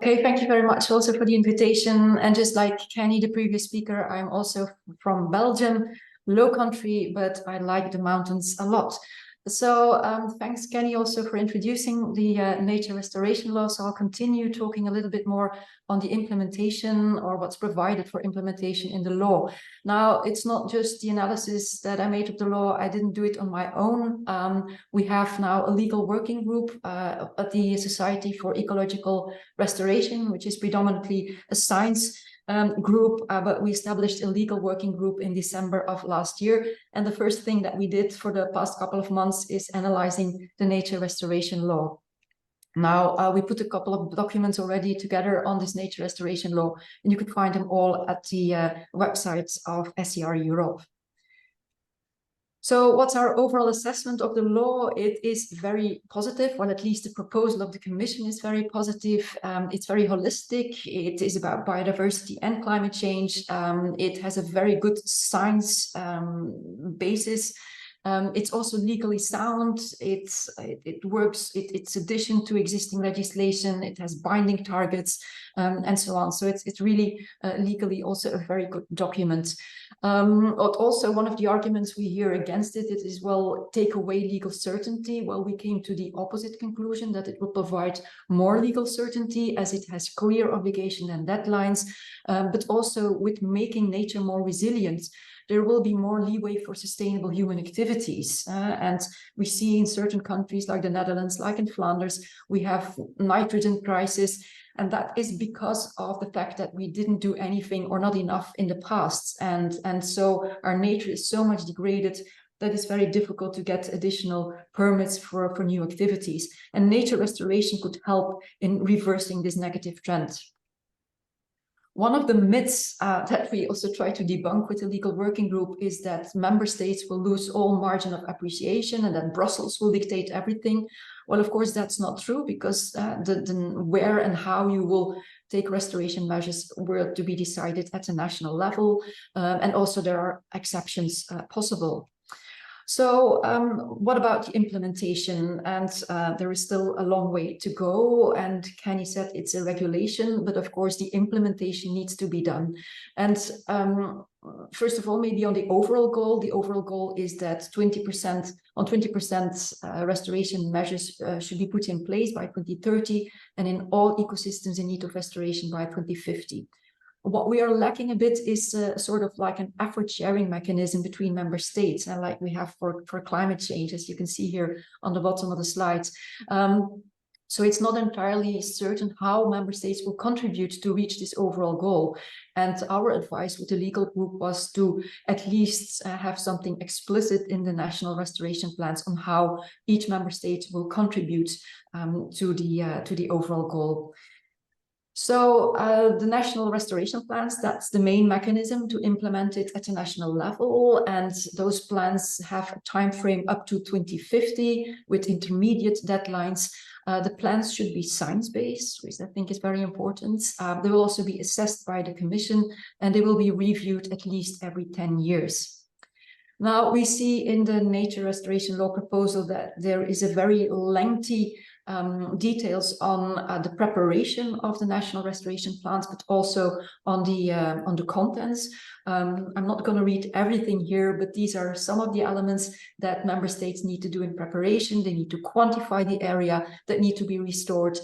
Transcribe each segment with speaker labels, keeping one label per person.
Speaker 1: Okay, thank you very much also for the invitation. And just like Kenny, the previous speaker, I'm also from Belgium, low country, but I like the mountains a lot. So thanks, Kenny, also for introducing the nature restoration law. So I'll continue talking a little bit more on the implementation or what's provided for implementation in the law. Now, it's not just the analysis that I made of the law. I didn't do it on my own. We have now a legal working group at the Society for Ecological Restoration, which is predominantly a science group, but we established a legal working group in December of last year. And the first thing that we did for the past couple of months is analyzing the nature restoration law. Now, we put a couple of documents already together on this nature restoration law, and you can find them all at the websites of SER Europe. So what's our overall assessment of the law? It is very positive, or at least the proposal of the Commission is very positive. It's very holistic. It is about biodiversity and climate change. It has a very good science basis. It's also legally sound. It works. It's addition to existing legislation. It has binding targets and so on. So it's really legally also a very good document. Also, one of the arguments we hear against it is, well, take away legal certainty. Well, we came to the opposite conclusion, that it will provide more legal certainty as it has clear obligation and deadlines, but also with making nature more resilient, there will be more leeway for sustainable human activities. And we see in certain countries like the Netherlands, like in Flanders, we have nitrogen crisis. And that is because of the fact that we didn't do anything or not enough in the past. And so our nature is so much degraded that it's very difficult to get additional permits for new activities. And nature restoration could help in reversing this negative trend. One of the myths that we also try to debunk with the legal working group is that member states will lose all margin of appreciation and that Brussels will dictate everything. Well, of course, that's not true, because the where and how you will take restoration measures were to be decided at a national level. And also there are exceptions possible. So what about the implementation? And there is still a long way to go. And Kenny said it's a regulation, but of course the implementation needs to be done. And first of all, maybe on the overall goal is that 20% restoration measures should be put in place by 2030, and in all ecosystems in need of restoration by 2050. What we are lacking a bit is sort of like an effort sharing mechanism between member states, and like we have for climate change, as you can see here on the bottom of the slides. So it's not entirely certain how member states will contribute to reach this overall goal. And our advice with the legal group was to at least have something explicit in the national restoration plans on how each member state will contribute to the overall goal. So the national restoration plans, that's the main mechanism to implement it at a national level. And those plans have a time frame up to 2050 with intermediate deadlines. The plans should be science-based, which I think is very important. They will also be assessed by the Commission, and they will be reviewed at least every 10 years. Now, we see in the nature restoration law proposal that there is a very lengthy details on the preparation of the national restoration plans, but also on the contents. I'm not going to read everything here, but these are some of the elements that member states need to do in preparation. They need to quantify the area that need to be restored.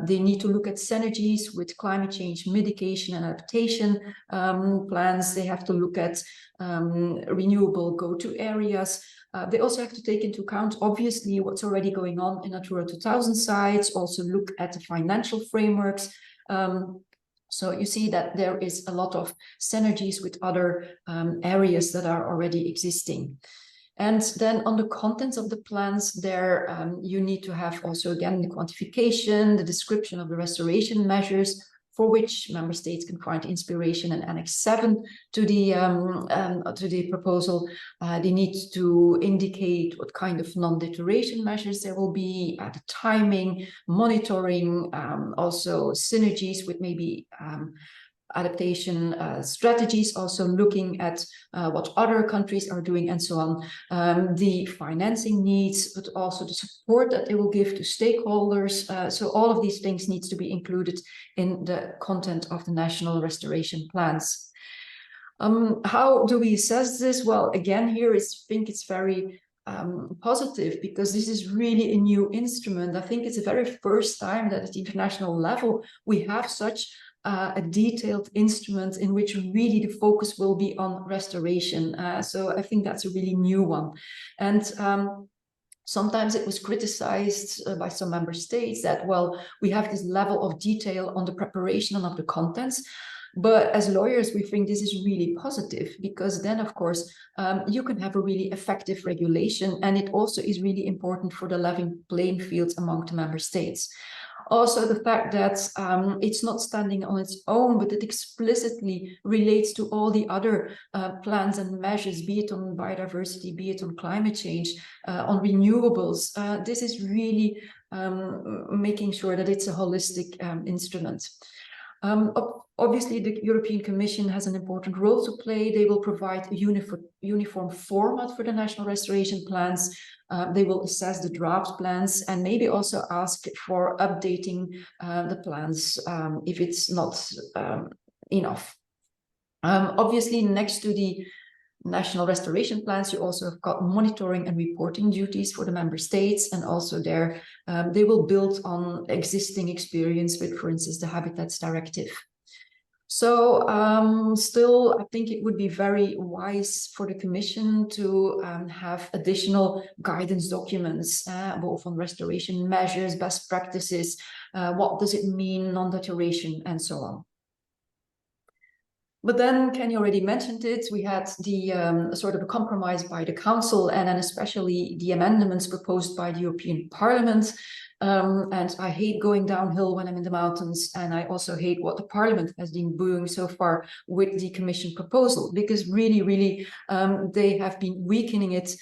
Speaker 1: They need to look at synergies with climate change mitigation and adaptation plans. They have to look at renewable go-to areas. They also have to take into account, obviously, what's already going on in Natura 2000 sites, also look at the financial frameworks. So you see that there is a lot of synergies with other areas that are already existing. And then on the contents of the plans there, you need to have also, again, the quantification, the description of the restoration measures, for which member states can find inspiration in Annex 7 to the proposal. They need to indicate what kind of non-deterioration measures there will be, the timing, monitoring, also synergies with maybe adaptation strategies, also looking at what other countries are doing and so on, the financing needs, but also the support that they will give to stakeholders. So all of these things needs to be included in the content of the national restoration plans. How do we assess this? Well, again, here I think it's very positive, because this is really a new instrument. I think it's the very first time that at the international level we have such a detailed instrument in which really the focus will be on restoration. So I think that's a really new one. And sometimes it was criticized by some member states that, well, we have this level of detail on the preparation of the contents. But as lawyers, we think this is really positive, because then, of course, you can have a really effective regulation, and it also is really important for the level playing field among the member states. Also, the fact that it's not standing on its own, but it explicitly relates to all the other plans and measures, be it on biodiversity, be it on climate change, on renewables. This is really making sure that it's a holistic instrument. Obviously, the European Commission has an important role to play. They will provide a uniform format for the national restoration plans. They will assess the draft plans and maybe also ask for updating the plans if it's not enough. Obviously, next to the national restoration plans, you also have got monitoring and reporting duties for the member states, and also there they will build on existing experience with, for instance, the Habitats Directive. So still, I think it would be very wise for the Commission to have additional guidance documents, both on restoration measures, best practices, what does it mean, non-deterioration, and so on. But then, Kenny already mentioned it, we had the sort of a compromise by the Council, and then especially the amendments proposed by the European Parliament. And I hate going downhill when I'm in the mountains, and I also hate what the Parliament has been doing so far with the Commission proposal, because really, they have been weakening it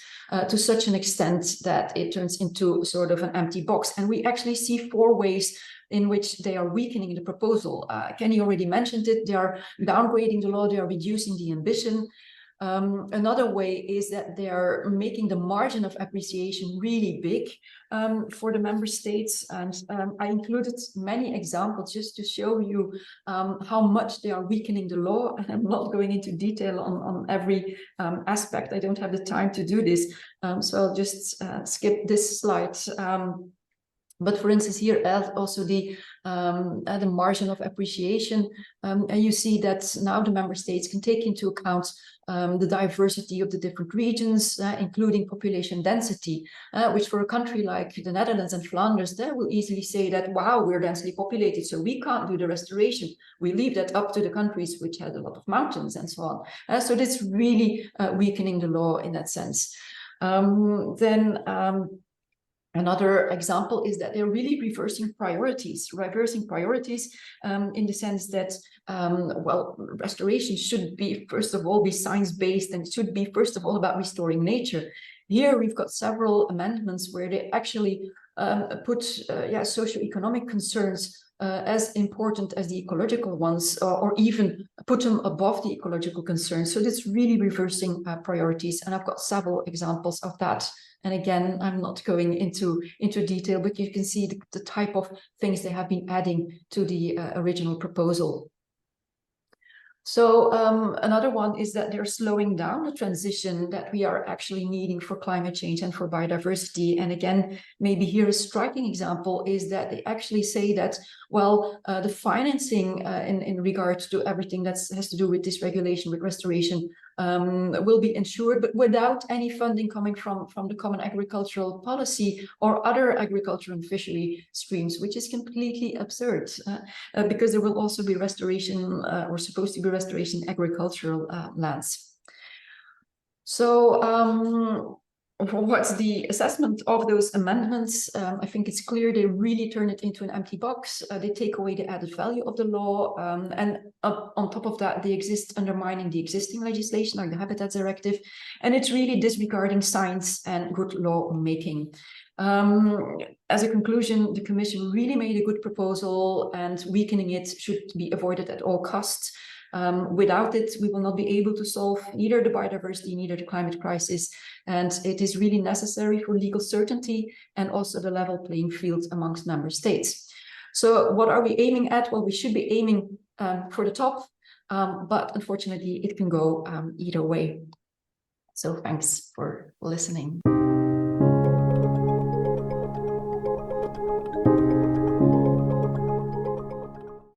Speaker 1: to such an extent that it turns into sort of an empty box. And we actually see 4 ways in which they are weakening the proposal. Kenny already mentioned it. They are downgrading the law, they are reducing the ambition. Another way is that they are making the margin of appreciation really big for the member states. And I included many examples just to show you how much they are weakening the law. And I'm not going into detail on every aspect. I don't have the time to do this. So I'll just skip this slide. But for instance, here also the margin of appreciation, and you see that now the member states can take into account the diversity of the different regions, including population density, which for a country like the Netherlands and Flanders, they will easily say that, wow, we're densely populated, so we can't do the restoration. We leave that up to the countries which had a lot of mountains and so on. So that's really weakening the law in that sense. Another example is that they're really reversing priorities in the sense that, well, restoration should be, first of all, be science-based, and it should be, first of all, about restoring nature. Here we've got several amendments where they actually put socioeconomic concerns as important as the ecological ones, or even put them above the ecological concerns. So that's really reversing priorities, and I've got several examples of that. And again, I'm not going into detail, but you can see the type of things they have been adding to the original proposal. So another one is that they're slowing down the transition that we are actually needing for climate change and for biodiversity. And again, maybe here a striking example is that they actually say that, well, the financing in regards to everything that has to do with this regulation, with restoration, will be ensured, but without any funding coming from the Common Agricultural Policy or other agriculture and fishery streams, which is completely absurd, because there will also be restoration, or supposed to be restoration agricultural lands. So what's the assessment of those amendments? I think it's clear they really turn it into an empty box. They take away the added value of the law, and on top of that, they exist undermining the existing legislation, like the Habitats Directive, and it's really disregarding science and good law making. As a conclusion, the Commission really made a good proposal, and weakening it should be avoided at all costs. Without it, we will not be able to solve neither the biodiversity, neither the climate crisis. And it is really necessary for legal certainty and also the level playing field amongst member states. So what are we aiming at? Well, we should be aiming for the top, but unfortunately it can go either way. So thanks for listening.